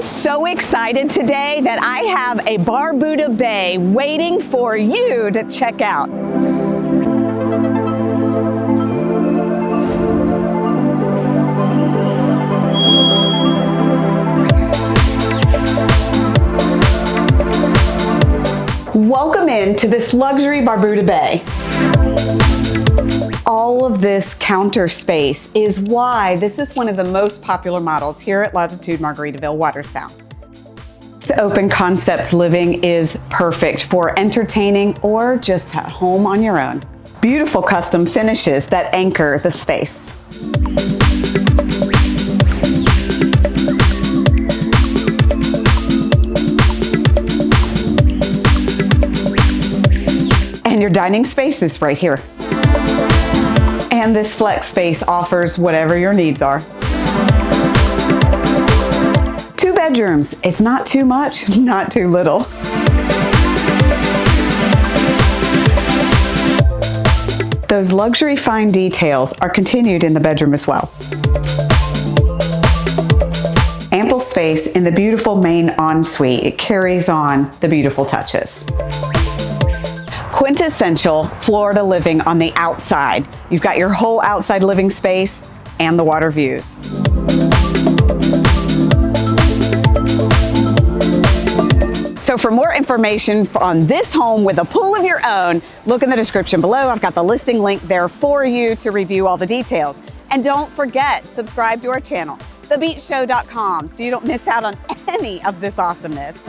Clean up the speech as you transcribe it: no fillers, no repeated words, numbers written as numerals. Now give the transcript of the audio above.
so excited today that I have a Barbuda Bay waiting for you to check out. Welcome into this luxury Barbuda Bay. All of this counter space is why this is one of the most popular models here at Latitude Margaritaville Watersound. This open concept living is perfect for entertaining or just at home on your own. Beautiful custom finishes that anchor the space. And your dining space is right here. And this flex space offers whatever your needs are. 2 bedrooms. It's not too much, not too little. Those luxury fine details are continued in the bedroom as well. Ample space in the beautiful main ensuite. It carries on the beautiful touches. Quintessential Florida living on the outside. You've got your whole outside living space and the water views. So for more information on this home with a pool of your own, look in the description below. I've got the listing link there for you to review all the details. And don't forget, subscribe to our channel, thebeachshow.com, so you don't miss out on any of this awesomeness.